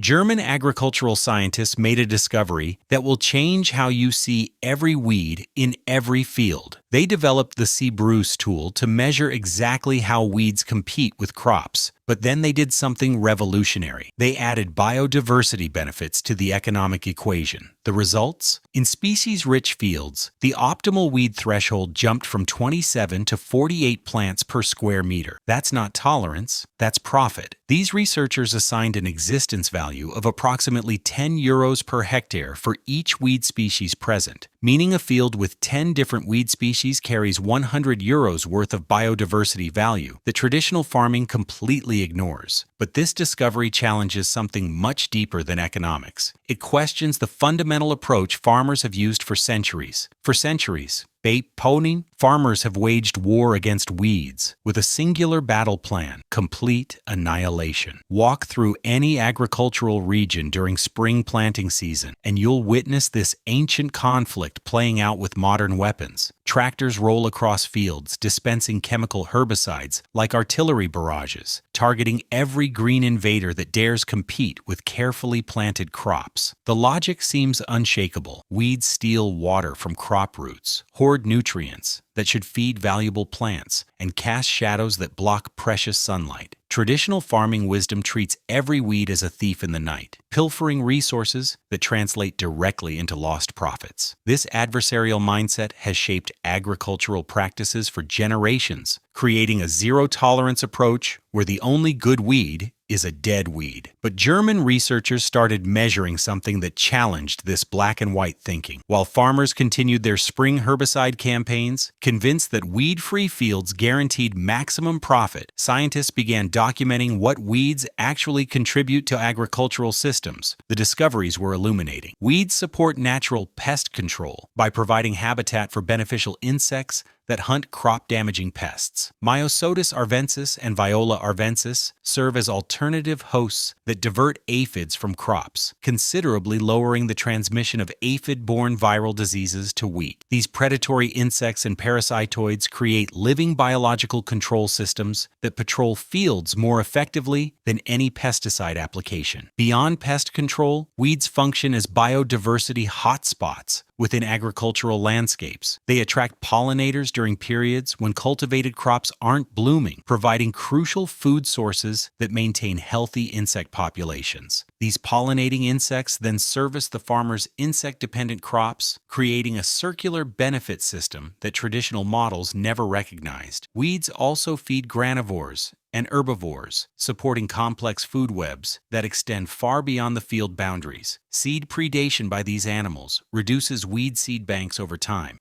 German agricultural scientists made a discovery that will change how you see every weed in every field. They developed the C-Bruce tool to measure exactly how weeds compete with crops. But then they did something revolutionary. They added biodiversity benefits to the economic equation. The results? In species-rich fields, the optimal weed threshold jumped from 27 to 48 plants per square meter. That's not tolerance, that's profit. These researchers assigned an existence value of approximately €10 per hectare for each weed species present, meaning a field with 10 different weed species carries €100 worth of biodiversity value that traditional farming completely ignores. But this discovery challenges something much deeper than economics. It questions the fundamental approach farmers have used for centuries. For centuries, farmers have waged war against weeds with a singular battle plan: complete annihilation. Walk through any agricultural region during spring planting season, and you'll witness this ancient conflict playing out with modern weapons. Tractors roll across fields, dispensing chemical herbicides like artillery barrages, targeting every green invader that dares compete with carefully planted crops. The logic seems unshakable. Weeds steal water from crop roots, hoard nutrients that should feed valuable plants, and cast shadows that block precious sunlight. Traditional farming wisdom treats every weed as a thief in the night, pilfering resources that translate directly into lost profits. This adversarial mindset has shaped agricultural practices for generations, creating a zero-tolerance approach where the only good weed is a dead weed. But German researchers started measuring something that challenged this black and white thinking. While farmers continued their spring herbicide campaigns, convinced that weed-free fields guaranteed maximum profit, scientists began documenting what weeds actually contribute to agricultural systems. The discoveries were illuminating. Weeds support natural pest control by providing habitat for beneficial insects that hunt crop-damaging pests. Myosotis arvensis and Viola arvensis serve as alternative hosts that divert aphids from crops, considerably lowering the transmission of aphid-borne viral diseases to wheat. These predatory insects and parasitoids create living biological control systems that patrol fields more effectively than any pesticide application. Beyond pest control, weeds function as biodiversity hotspots within agricultural landscapes. They attract pollinators during periods when cultivated crops aren't blooming, providing crucial food sources that maintain healthy insect populations. These pollinating insects then service the farmer's insect-dependent crops, creating a circular benefit system that traditional models never recognized. Weeds also feed granivores and herbivores, supporting complex food webs that extend far beyond the field boundaries. Seed predation by these animals reduces weed seed banks over time,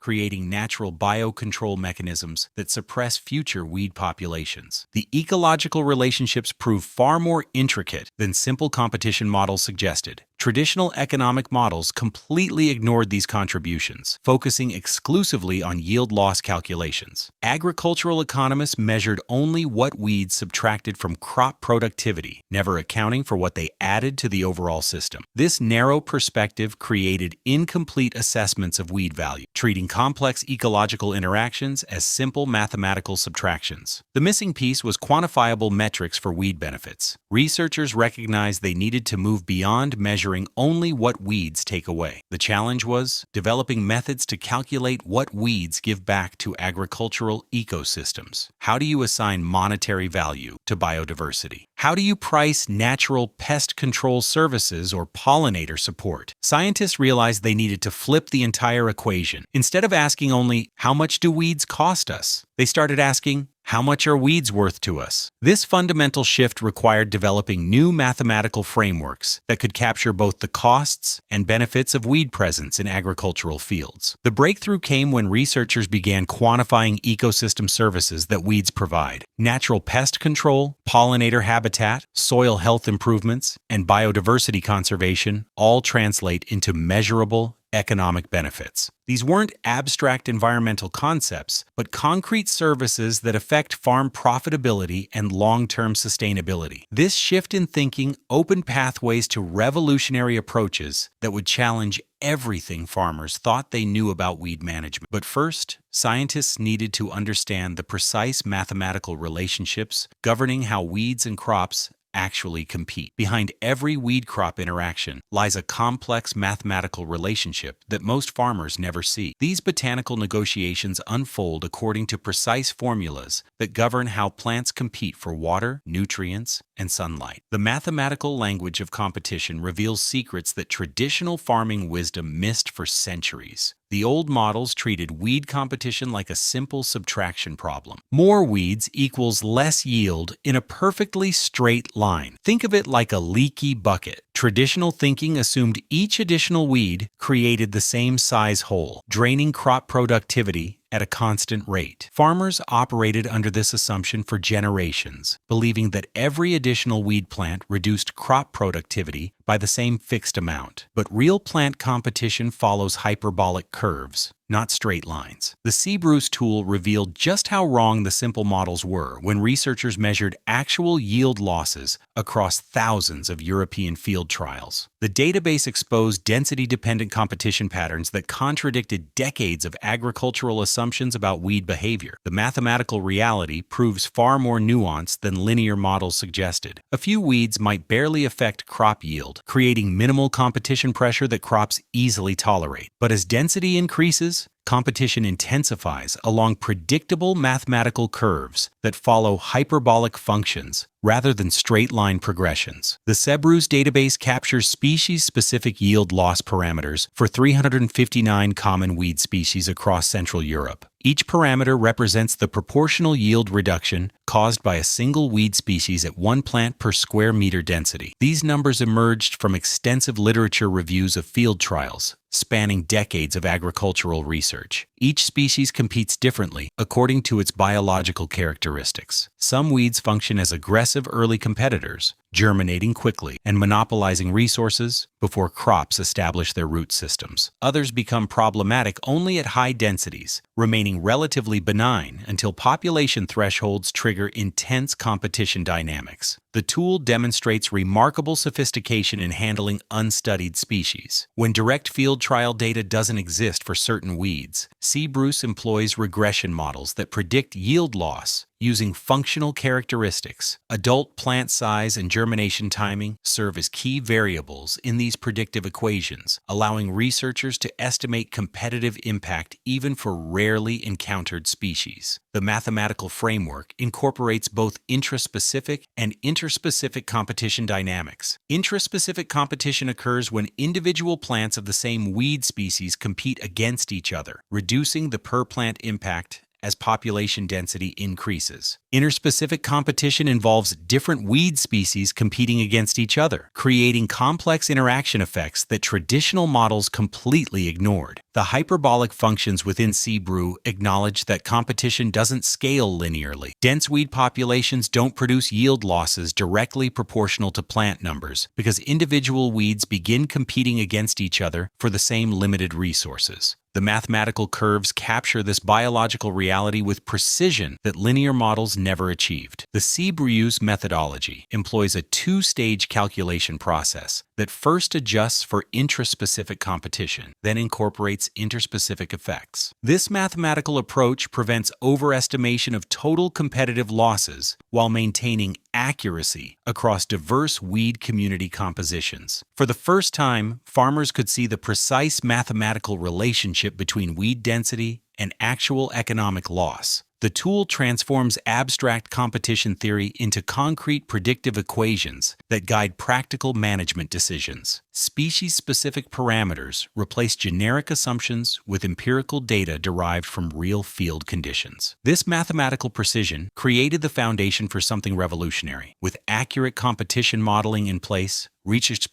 creating natural biocontrol mechanisms that suppress future weed populations. The ecological relationships prove far more intricate than simple competition models suggested. Traditional economic models completely ignored these contributions, focusing exclusively on yield loss calculations. Agricultural economists measured only what weeds subtracted from crop productivity, never accounting for what they added to the overall system. This narrow perspective created incomplete assessments of weed value, treating complex ecological interactions as simple mathematical subtractions. The missing piece was quantifiable metrics for weed benefits. Researchers recognized they needed to move beyond measuring only what weeds take away. The challenge was developing methods to calculate what weeds give back to agricultural ecosystems. How do you assign monetary value to biodiversity? How do you price natural pest control services or pollinator support? Scientists realized they needed to flip the entire equation. Instead of asking only, how much do weeds cost us? They started asking, how much are weeds worth to us? This fundamental shift required developing new mathematical frameworks that could capture both the costs and benefits of weed presence in agricultural fields. The breakthrough came when researchers began quantifying ecosystem services that weeds provide. Natural pest control, pollinator habitat, soil health improvements, and biodiversity conservation all translate into measurable economic benefits. These weren't abstract environmental concepts, but concrete services that affect farm profitability and long-term sustainability. This shift in thinking opened pathways to revolutionary approaches that would challenge everything farmers thought they knew about weed management. But first, scientists needed to understand the precise mathematical relationships governing how weeds and crops actually compete. Behind every weed-crop interaction lies a complex mathematical relationship that most farmers never see. These botanical negotiations unfold according to precise formulas that govern how plants compete for water, nutrients, and sunlight. The mathematical language of competition reveals secrets that traditional farming wisdom missed for centuries. The old models treated weed competition like a simple subtraction problem. More weeds equals less yield in a perfectly straight line. Think of it like a leaky bucket. Traditional thinking assumed each additional weed created the same size hole, draining crop productivity at a constant rate. Farmers operated under this assumption for generations, believing that every additional weed plant reduced crop productivity by the same fixed amount. But real plant competition follows hyperbolic curves, not straight lines. The C-Bruce tool revealed just how wrong the simple models were when researchers measured actual yield losses across thousands of European field trials. The database exposed density-dependent competition patterns that contradicted decades of agricultural assumptions about weed behavior. The mathematical reality proves far more nuanced than linear models suggested. A few weeds might barely affect crop yield, creating minimal competition pressure that crops easily tolerate. But as density increases, competition intensifies along predictable mathematical curves that follow hyperbolic functions rather than straight-line progressions. The C-Bruce database captures species-specific yield loss parameters for 359 common weed species across Central Europe. Each parameter represents the proportional yield reduction caused by a single weed species at one plant per square meter density. These numbers emerged from extensive literature reviews of field trials, spanning decades of agricultural research. Each species competes differently according to its biological characteristics. Some weeds function as aggressive early competitors, germinating quickly and monopolizing resources before crops establish their root systems. Others become problematic only at high densities, remaining relatively benign until population thresholds trigger intense competition dynamics. The tool demonstrates remarkable sophistication in handling unstudied species. When direct field trial data doesn't exist for certain weeds, C-Bruce employs regression models that predict yield loss using functional characteristics. Adult plant size and germination timing serve as key variables in these predictive equations, allowing researchers to estimate competitive impact even for rarely encountered species. The mathematical framework incorporates both intraspecific and interspecific competition dynamics. Intraspecific competition occurs when individual plants of the same weed species compete against each other, reducing the per-plant impact as population density increases. Interspecific competition involves different weed species competing against each other, creating complex interaction effects that traditional models completely ignored. The hyperbolic functions within C-Bruce acknowledge that competition doesn't scale linearly. Dense weed populations don't produce yield losses directly proportional to plant numbers because individual weeds begin competing against each other for the same limited resources. The mathematical curves capture this biological reality with precision that linear models never achieved. The C-Bruce methodology employs a two-stage calculation process that first adjusts for intraspecific competition, then incorporates interspecific effects. This mathematical approach prevents overestimation of total competitive losses while maintaining accuracy across diverse weed community compositions. For the first time, farmers could see the precise mathematical relationship between weed density and actual economic loss. The tool transforms abstract competition theory into concrete predictive equations that guide practical management decisions. Species-specific parameters replace generic assumptions with empirical data derived from real field conditions. This mathematical precision created the foundation for something revolutionary. With accurate competition modeling in place, researchers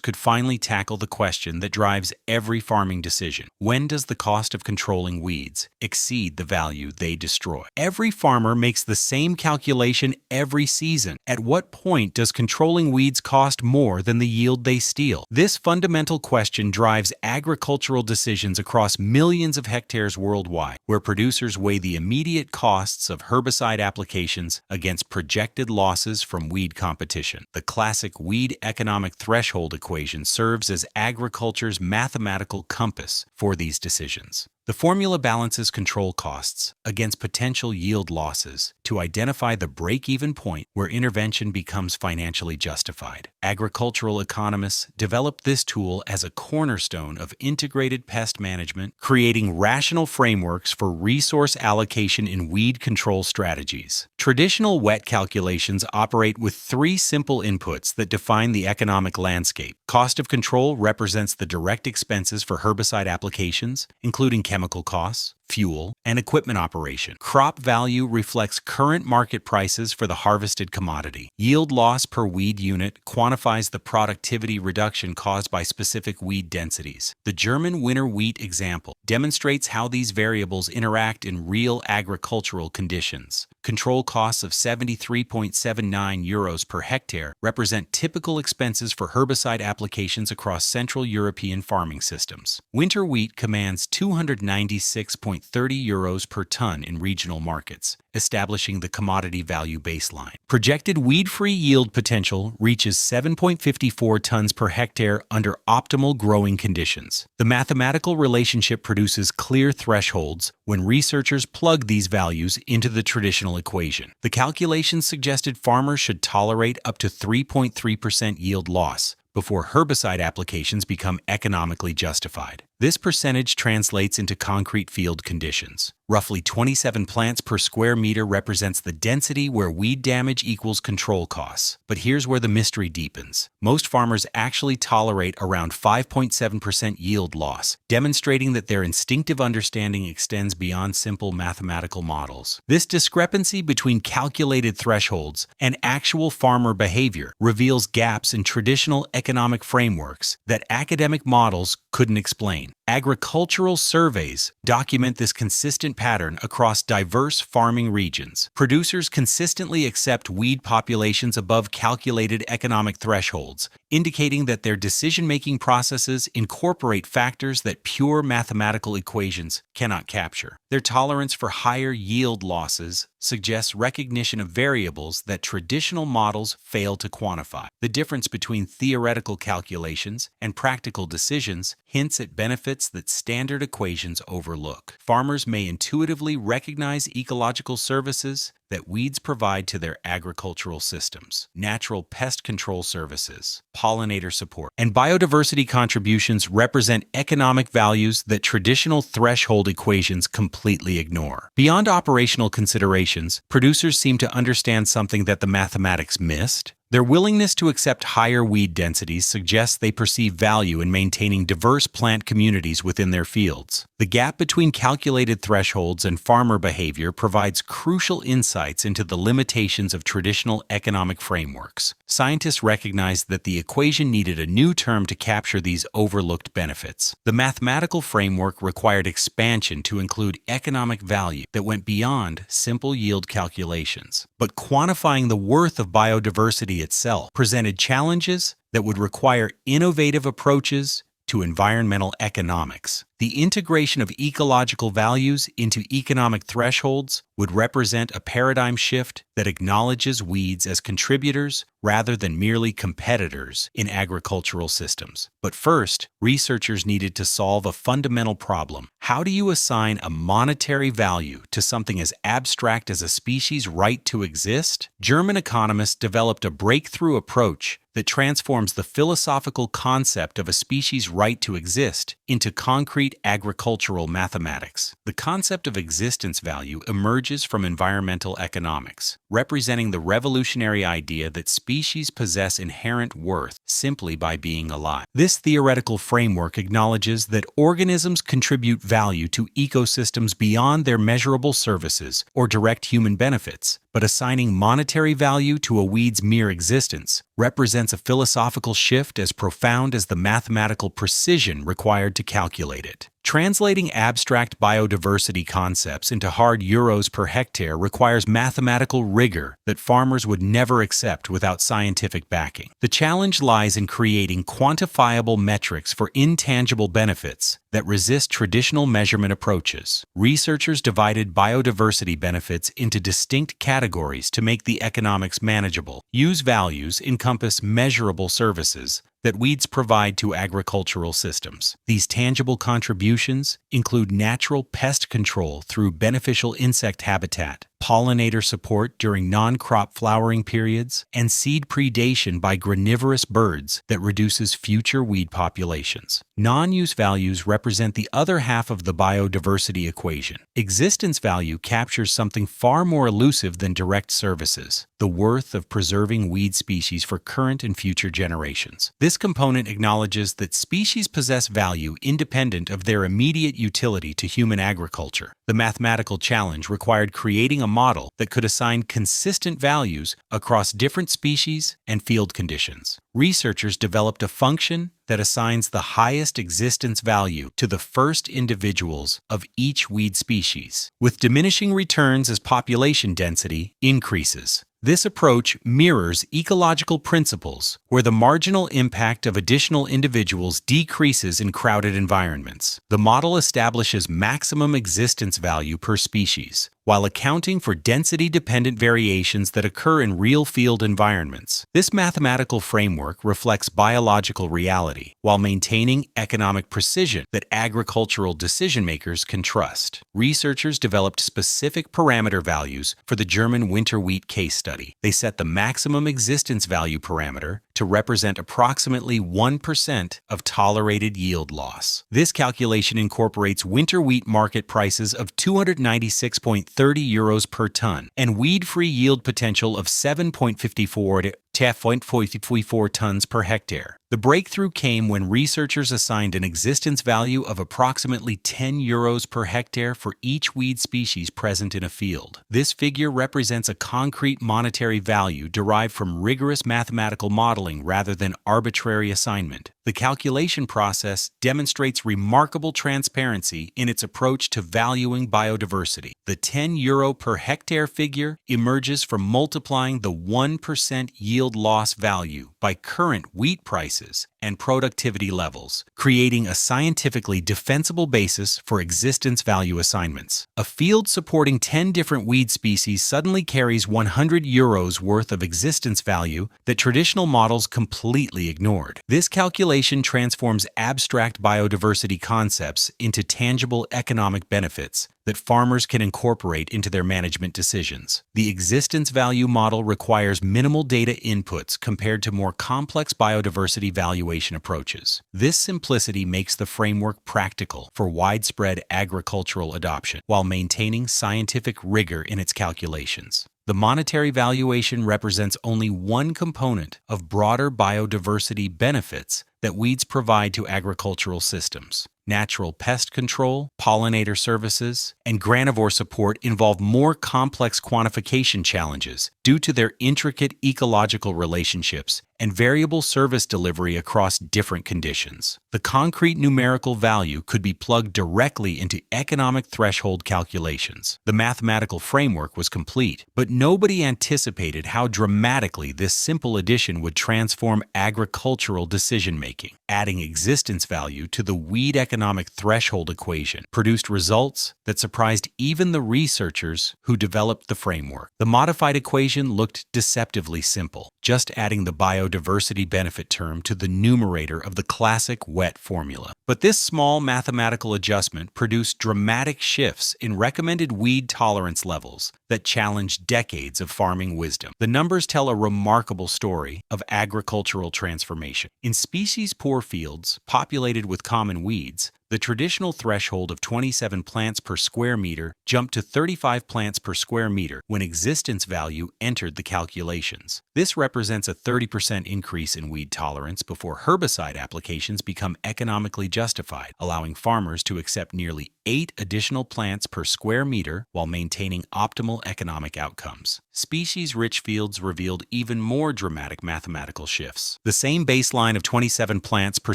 could finally tackle the question that drives every farming decision. When does the cost of controlling weeds exceed the value they destroy? Every farmer makes the same calculation every season. At what point does controlling weeds cost more than the yield they steal? This fundamental question drives agricultural decisions across millions of hectares worldwide, where producers weigh the immediate costs of herbicide applications against projected losses from weed competition. The classic weed economic threshold equation serves as agriculture's mathematical compass for these decisions. The formula balances control costs against potential yield losses to identify the break-even point where intervention becomes financially justified. Agricultural economists developed this tool as a cornerstone of integrated pest management, creating rational frameworks for resource allocation in weed control strategies. Traditional wet calculations operate with three simple inputs that define the economic landscape. Cost of control represents the direct expenses for herbicide applications, including chemical costs, fuel, and equipment operation. Crop value reflects current market prices for the harvested commodity. Yield loss per weed unit quantifies the productivity reduction caused by specific weed densities. The German winter wheat example demonstrates how these variables interact in real agricultural conditions. Control costs of 73.79 euros per hectare represent typical expenses for herbicide applications across Central European farming systems. Winter wheat commands 296.30 euros per ton in regional markets, establishing the commodity value baseline. Projected weed-free yield potential reaches 7.54 tons per hectare under optimal growing conditions. The mathematical relationship produces clear thresholds when researchers plug these values into the traditional equation. The calculations suggested farmers should tolerate up to 3.3% yield loss before herbicide applications become economically justified. This percentage translates into concrete field conditions. Roughly 27 plants per square meter represents the density where weed damage equals control costs. But here's where the mystery deepens. Most farmers actually tolerate around 5.7% yield loss, demonstrating that their instinctive understanding extends beyond simple mathematical models. This discrepancy between calculated thresholds and actual farmer behavior reveals gaps in traditional economic frameworks that academic models couldn't explain. Agricultural surveys document this consistent pattern across diverse farming regions. Producers consistently accept weed populations above calculated economic thresholds, indicating that their decision-making processes incorporate factors that pure mathematical equations cannot capture. Their tolerance for higher yield losses suggests recognition of variables that traditional models fail to quantify. The difference between theoretical calculations and practical decisions hints at benefits that standard equations overlook. Farmers may intuitively recognize ecological services that weeds provide to their agricultural systems. Natural pest control services, pollinator support, and biodiversity contributions represent economic values that traditional threshold equations completely ignore. Beyond operational considerations, producers seem to understand something that the mathematics missed. Their willingness to accept higher weed densities suggests they perceive value in maintaining diverse plant communities within their fields. The gap between calculated thresholds and farmer behavior provides crucial insights into the limitations of traditional economic frameworks. Scientists recognized that the equation needed a new term to capture these overlooked benefits. The mathematical framework required expansion to include economic value that went beyond simple yield calculations. But quantifying the worth of biodiversity itself presented challenges that would require innovative approaches to environmental economics. The integration of ecological values into economic thresholds would represent a paradigm shift that acknowledges weeds as contributors rather than merely competitors in agricultural systems. But first, researchers needed to solve a fundamental problem. How do you assign a monetary value to something as abstract as a species' right to exist? German economists developed a breakthrough approach that transforms the philosophical concept of a species' right to exist into concrete agricultural mathematics. The concept of existence value emerges from environmental economics, representing the revolutionary idea that species possess inherent worth simply by being alive. This theoretical framework acknowledges that organisms contribute value to ecosystems beyond their measurable services or direct human benefits, but assigning monetary value to a weed's mere existence represents a philosophical shift as profound as the mathematical precision required to calculate it. Translating abstract biodiversity concepts into hard euros per hectare requires mathematical rigor that farmers would never accept without scientific backing. The challenge lies in creating quantifiable metrics for intangible benefits that resist traditional measurement approaches. Researchers divided biodiversity benefits into distinct categories to make the economics manageable. Use values encompass measurable services that weeds provide to agricultural systems. These tangible contributions include natural pest control through beneficial insect habitat, pollinator support during non-crop flowering periods, and seed predation by granivorous birds that reduces future weed populations. Non-use values represent the other half of the biodiversity equation. Existence value captures something far more elusive than direct services: the worth of preserving weed species for current and future generations. This component acknowledges that species possess value independent of their immediate utility to human agriculture. The mathematical challenge required creating a model that could assign consistent values across different species and field conditions. Researchers developed a function that assigns the highest existence value to the first individuals of each weed species, with diminishing returns as population density increases. This approach mirrors ecological principles, where the marginal impact of additional individuals decreases in crowded environments. The model establishes maximum existence value per species, while accounting for density-dependent variations that occur in real field environments. This mathematical framework reflects biological reality, while maintaining economic precision that agricultural decision-makers can trust. Researchers developed specific parameter values for the German winter wheat case study. They set the maximum existence value parameter to represent approximately 1% of tolerated yield loss. This calculation incorporates winter wheat market prices of 296.30 euros per ton and weed-free yield potential of 7.54 to 10.44 tons per hectare. The breakthrough came when researchers assigned an existence value of approximately 10 euros per hectare for each weed species present in a field. This figure represents a concrete monetary value derived from rigorous mathematical modeling rather than arbitrary assignment. The calculation process demonstrates remarkable transparency in its approach to valuing biodiversity. The 10 euro per hectare figure emerges from multiplying the 1% yield loss value by current wheat prices and productivity levels, creating a scientifically defensible basis for existence value assignments. A field supporting 10 different weed species suddenly carries 100 euros worth of existence value that traditional models completely ignored. This calculation transforms abstract biodiversity concepts into tangible economic benefits that farmers can incorporate into their management decisions. The existence value model requires minimal data inputs compared to more complex biodiversity valuation approaches. This simplicity makes the framework practical for widespread agricultural adoption while maintaining scientific rigor in its calculations. The monetary valuation represents only one component of broader biodiversity benefits that weeds provide to agricultural systems. Natural pest control, pollinator services, and granivore support involve more complex quantification challenges due to their intricate ecological relationships and variable service delivery across different conditions. The concrete numerical value could be plugged directly into economic threshold calculations. The mathematical framework was complete, but nobody anticipated how dramatically this simple addition would transform agricultural decision-making. Adding existence value to the weed economic threshold equation produced results that surprised even the researchers who developed the framework. The modified equation looked deceptively simple, just adding the biodiversity benefit term to the numerator of the classic wet formula. But this small mathematical adjustment produced dramatic shifts in recommended weed tolerance levels that challenged decades of farming wisdom. The numbers tell a remarkable story of agricultural transformation. In species-poor fields populated with common weeds, the traditional threshold of 27 plants per square meter jumped to 35 plants per square meter when existence value entered the calculations. This represents a 30% increase in weed tolerance before herbicide applications become economically justified, allowing farmers to accept nearly 8 additional plants per square meter while maintaining optimal economic outcomes. Species-rich fields revealed even more dramatic mathematical shifts. The same baseline of 27 plants per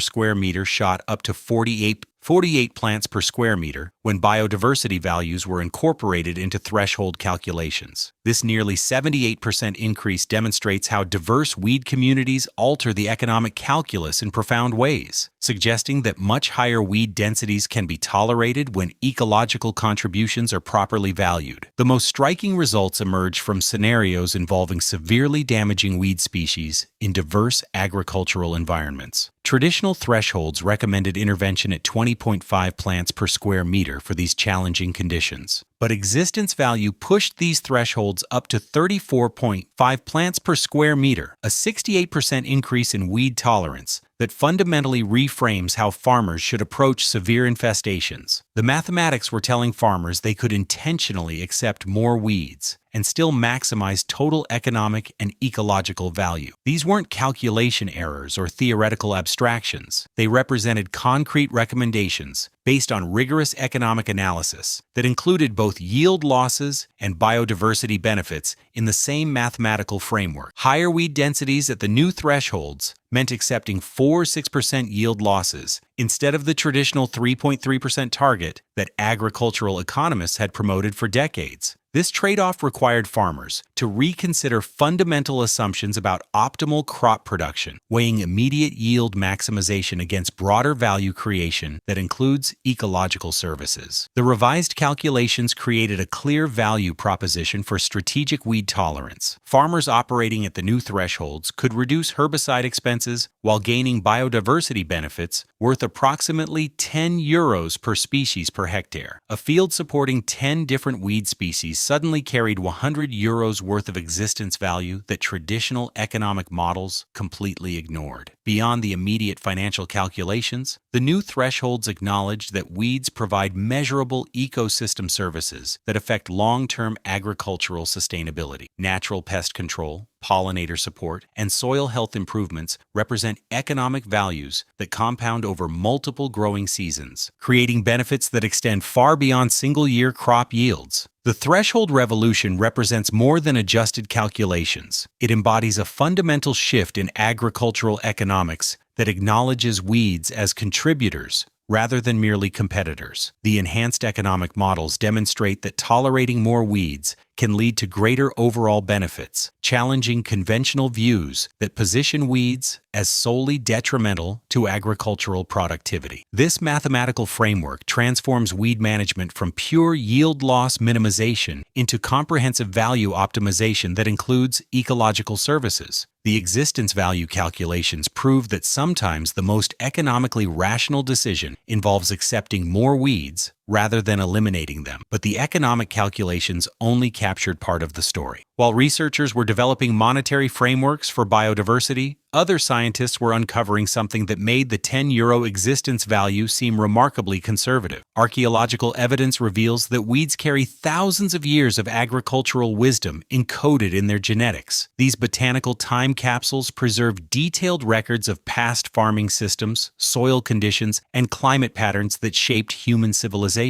square meter shot up to 48 48 plants per square meter when biodiversity values were incorporated into threshold calculations. This nearly 78% increase demonstrates how diverse weed communities alter the economic calculus in profound ways, suggesting that much higher weed densities can be tolerated when ecological contributions are properly valued. The most striking results emerge from scenarios involving severely damaging weed species in diverse agricultural environments. Traditional thresholds recommended intervention at 20.5 plants per square meter for these challenging conditions. But existence value pushed these thresholds up to 34.5 plants per square meter, a 68% increase in weed tolerance that fundamentally reframes how farmers should approach severe infestations. The mathematics were telling farmers they could intentionally accept more weeds and still maximize total economic and ecological value. These weren't calculation errors or theoretical abstractions. They represented concrete recommendations based on rigorous economic analysis that included both yield losses and biodiversity benefits in the same mathematical framework. Higher weed densities at the new thresholds meant accepting 4–6% yield losses instead of the traditional 3.3% target that agricultural economists had promoted for decades. This trade-off required farmers to reconsider fundamental assumptions about optimal crop production, weighing immediate yield maximization against broader value creation that includes ecological services. The revised calculations created a clear value proposition for strategic weed tolerance. Farmers operating at the new thresholds could reduce herbicide expenses while gaining biodiversity benefits worth approximately €10 per species per hectare. A field supporting 10 different weed species suddenly carried €100 worth of existence value that traditional economic models completely ignored. Beyond the immediate financial calculations, the new thresholds acknowledged that weeds provide measurable ecosystem services that affect long-term agricultural sustainability. Natural pest control, pollinator support, and soil health improvements represent economic values that compound over multiple growing seasons, creating benefits that extend far beyond single-year crop yields. The threshold revolution represents more than adjusted calculations. It embodies a fundamental shift in agricultural economics that acknowledges weeds as contributors rather than merely competitors. The enhanced economic models demonstrate that tolerating more weeds can lead to greater overall benefits, challenging conventional views that position weeds as solely detrimental to agricultural productivity. This mathematical framework transforms weed management from pure yield loss minimization into comprehensive value optimization that includes ecological services. The existence value calculations prove that sometimes the most economically rational decision involves accepting more weeds rather than eliminating them. But the economic calculations only captured part of the story. While researchers were developing monetary frameworks for biodiversity, other scientists were uncovering something that made the €10 existence value seem remarkably conservative. Archaeological evidence reveals that weeds carry thousands of years of agricultural wisdom encoded in their genetics. These botanical time capsules preserve detailed records of past farming systems, soil conditions, and climate patterns that shaped human civilization.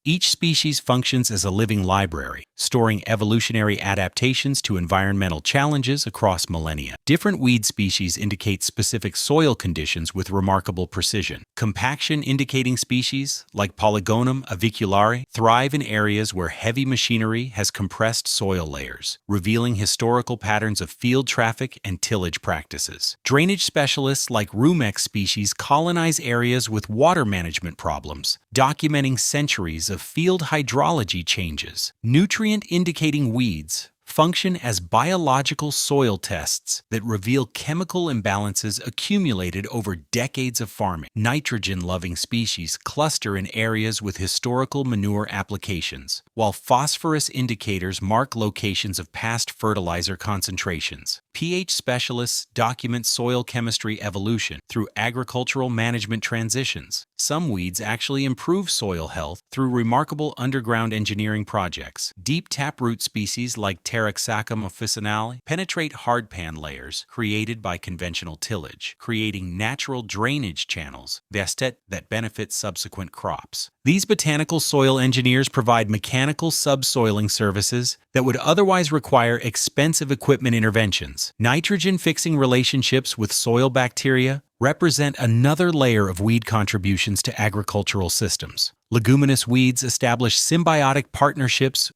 Each species functions as a living library, storing evolutionary adaptations to environmental challenges across millennia. Different weed species indicate specific soil conditions with remarkable precision. Compaction-indicating species, like Polygonum aviculare, thrive in areas where heavy machinery has compressed soil layers, revealing historical patterns of field traffic and tillage practices. Drainage specialists like Rumex species colonize areas with water management problems, documenting centuries of field hydrology changes. Nutrient-indicating weeds function as biological soil tests that reveal chemical imbalances accumulated over decades of farming. Nitrogen-loving species cluster in areas with historical manure applications, while phosphorus indicators mark locations of past fertilizer concentrations. pH specialists document soil chemistry evolution through agricultural management transitions. Some weeds actually improve soil health through remarkable underground engineering projects. Deep taproot species like Taraxacum officinale penetrate hardpan layers created by conventional tillage, creating natural drainage channels that benefit subsequent crops. These botanical soil engineers provide mechanical subsoiling services that would otherwise require expensive equipment interventions. Nitrogen-fixing relationships with soil bacteria represent another layer of weed contributions to agricultural systems. Leguminous weeds establish symbiotic partnerships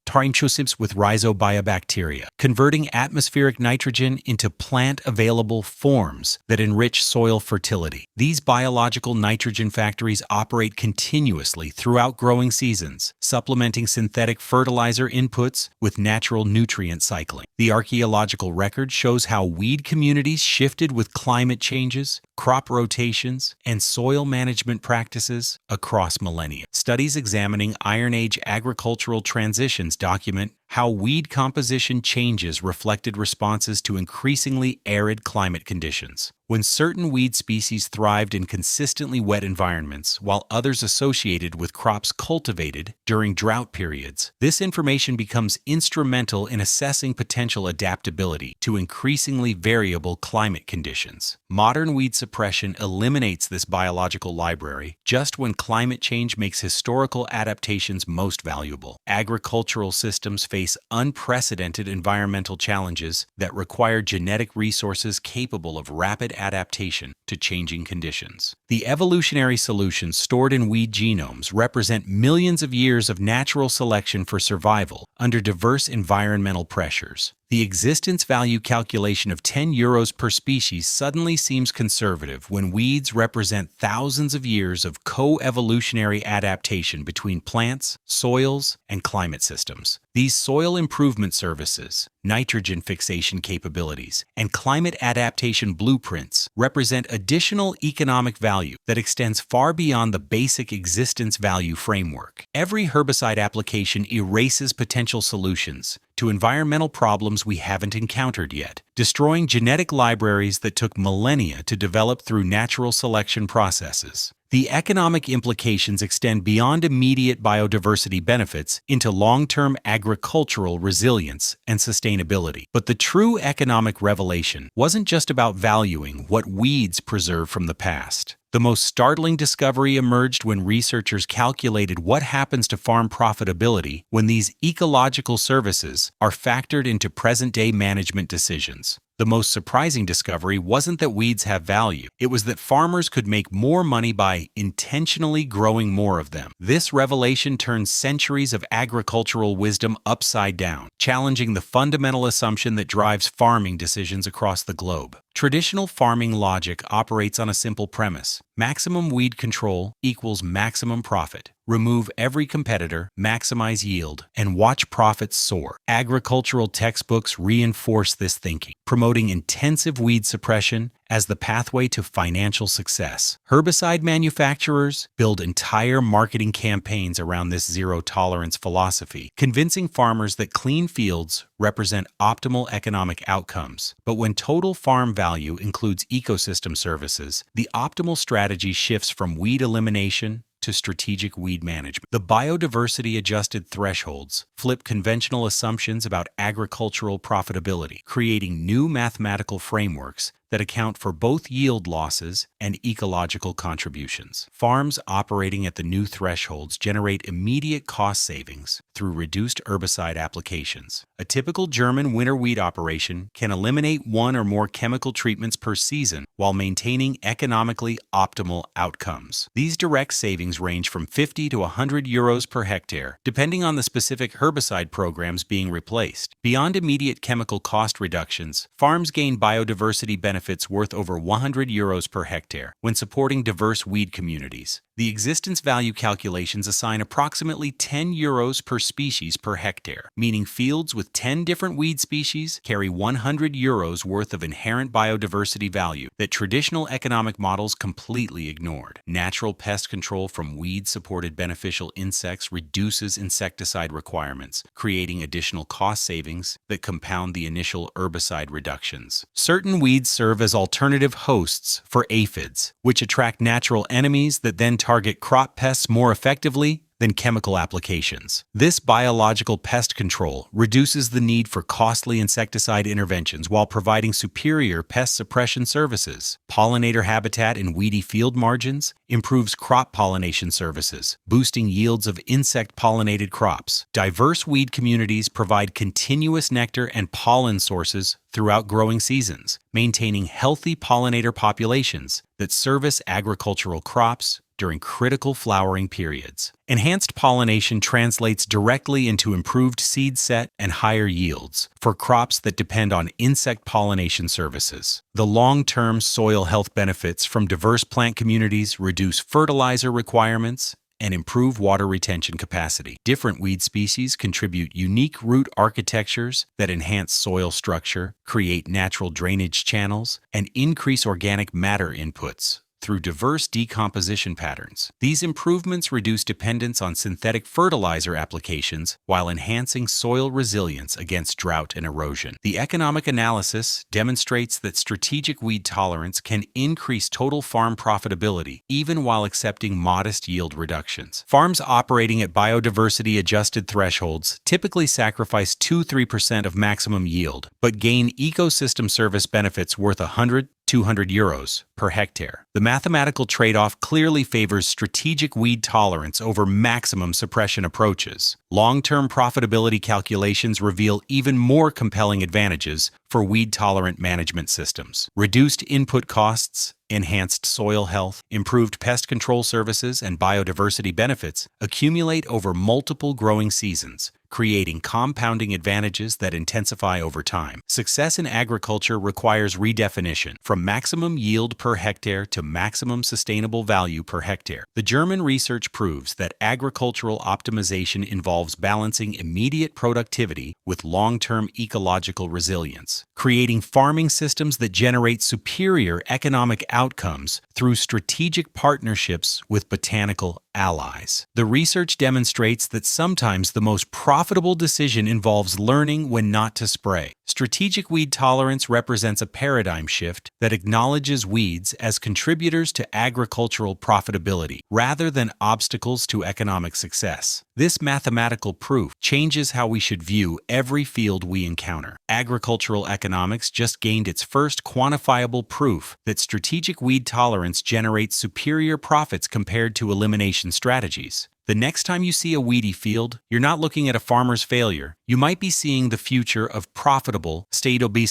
with rhizobiobacteria, converting atmospheric nitrogen into plant-available forms that enrich soil fertility. These biological nitrogen factories operate continuously throughout growing seasons, supplementing synthetic fertilizer inputs with natural nutrient cycling. The archaeological record shows how weed communities shifted with climate changes, crop rotations, and soil management practices across millennia. Studies examining Iron Age agricultural transitions document how weed composition changes reflected responses to increasingly arid climate conditions. When certain weed species thrived in consistently wet environments, while others associated with crops cultivated during drought periods, this information becomes instrumental in assessing potential adaptability to increasingly variable climate conditions. Modern weed suppression eliminates this biological library just when climate change makes historical adaptations most valuable. Agricultural systems face unprecedented environmental challenges that require genetic resources capable of rapid adaptation to changing conditions. The evolutionary solutions stored in weed genomes represent millions of years of natural selection for survival under diverse environmental pressures. The existence value calculation of €10 per species suddenly seems conservative when weeds represent thousands of years of co-evolutionary adaptation between plants, soils, and climate systems. These soil improvement services, nitrogen fixation capabilities, and climate adaptation blueprints represent additional economic value that extends far beyond the basic existence value framework. Every herbicide application erases potential solutions to environmental problems we haven't encountered yet, destroying genetic libraries that took millennia to develop through natural selection processes. The economic implications extend beyond immediate biodiversity benefits into long-term agricultural resilience and sustainability. But the true economic revelation wasn't just about valuing what weeds preserve from the past. The most startling discovery emerged when researchers calculated what happens to farm profitability when these ecological services are factored into present-day management decisions. The most surprising discovery wasn't that weeds have value. It was that farmers could make more money by intentionally growing more of them. This revelation turns centuries of agricultural wisdom upside down, challenging the fundamental assumption that drives farming decisions across the globe. Traditional farming logic operates on a simple premise: maximum weed control equals maximum profit. Remove every competitor, maximize yield, and watch profits soar. Agricultural textbooks reinforce this thinking, promoting intensive weed suppression as the pathway to financial success. Herbicide manufacturers build entire marketing campaigns around this zero-tolerance philosophy, convincing farmers that clean fields represent optimal economic outcomes. But when total farm value includes ecosystem services, the optimal strategy shifts from weed elimination to strategic weed management. The biodiversity-adjusted thresholds flip conventional assumptions about agricultural profitability, creating new mathematical frameworks that account for both yield losses and ecological contributions. Farms operating at the new thresholds generate immediate cost savings through reduced herbicide applications. A typical German winter wheat operation can eliminate one or more chemical treatments per season while maintaining economically optimal outcomes. These direct savings range from 50 to €100 per hectare, depending on the specific herbicide programs being replaced. Beyond immediate chemical cost reductions, farms gain biodiversity benefits worth over €100 per hectare when supporting diverse weed communities. The existence value calculations assign approximately €10 per species per hectare, meaning fields with 10 different weed species carry €100 worth of inherent biodiversity value that traditional economic models completely ignored. Natural pest control from weed-supported beneficial insects reduces insecticide requirements, creating additional cost savings that compound the initial herbicide reductions. Certain weeds serve as alternative hosts for aphids, which attract natural enemies that then target crop pests more effectively than chemical applications. This biological pest control reduces the need for costly insecticide interventions while providing superior pest suppression services. Pollinator habitat in weedy field margins improves crop pollination services, boosting yields of insect-pollinated crops. Diverse weed communities provide continuous nectar and pollen sources throughout growing seasons, maintaining healthy pollinator populations that service agricultural crops during critical flowering periods. Enhanced pollination translates directly into improved seed set and higher yields for crops that depend on insect pollination services. The long-term soil health benefits from diverse plant communities reduce fertilizer requirements and improve water retention capacity. Different weed species contribute unique root architectures that enhance soil structure, create natural drainage channels, and increase organic matter inputs through diverse decomposition patterns. These improvements reduce dependence on synthetic fertilizer applications while enhancing soil resilience against drought and erosion. The economic analysis demonstrates that strategic weed tolerance can increase total farm profitability even while accepting modest yield reductions. Farms operating at biodiversity-adjusted thresholds typically sacrifice 2–3% of maximum yield, but gain ecosystem service benefits worth €100–200 per hectare. The mathematical trade-off clearly favors strategic weed tolerance over maximum suppression approaches. Long-term profitability calculations reveal even more compelling advantages for weed-tolerant management systems. Reduced input costs, enhanced soil health, improved pest control services, and biodiversity benefits accumulate over multiple growing seasons, creating compounding advantages that intensify over time. Success in agriculture requires redefinition, from maximum yield per hectare to maximum sustainable value per hectare. The German research proves that agricultural optimization involves balancing immediate productivity with long-term ecological resilience, creating farming systems that generate superior economic outcomes through strategic partnerships with botanical allies. The research demonstrates that sometimes the most profitable decision involves learning when not to spray. Strategic weed tolerance represents a paradigm shift that acknowledges weeds as contributors to agricultural profitability rather than obstacles to economic success. This mathematical proof changes how we should view every field we encounter. Agricultural economics just gained its first quantifiable proof that strategic weed tolerance generates superior profits compared to elimination strategies. The next time you see a weedy field, you're not looking at a farmer's failure. You might be seeing the future of profitable, sustainable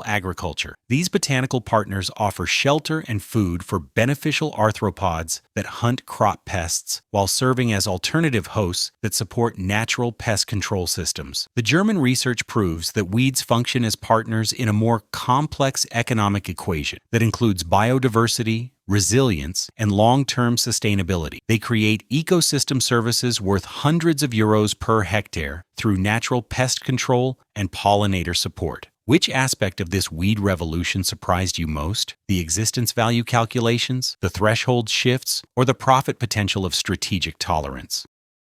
agriculture. These botanical partners offer shelter and food for beneficial arthropods that hunt crop pests while serving as alternative hosts that support natural pest control systems. The German research proves that weeds function as partners in a more complex economic equation that includes biodiversity, resilience, and long-term sustainability. They create ecosystem services worth hundreds of euros per hectare through natural pest control and pollinator support. Which aspect of this weed revolution surprised you most? The existence value calculations, the threshold shifts, or the profit potential of strategic tolerance?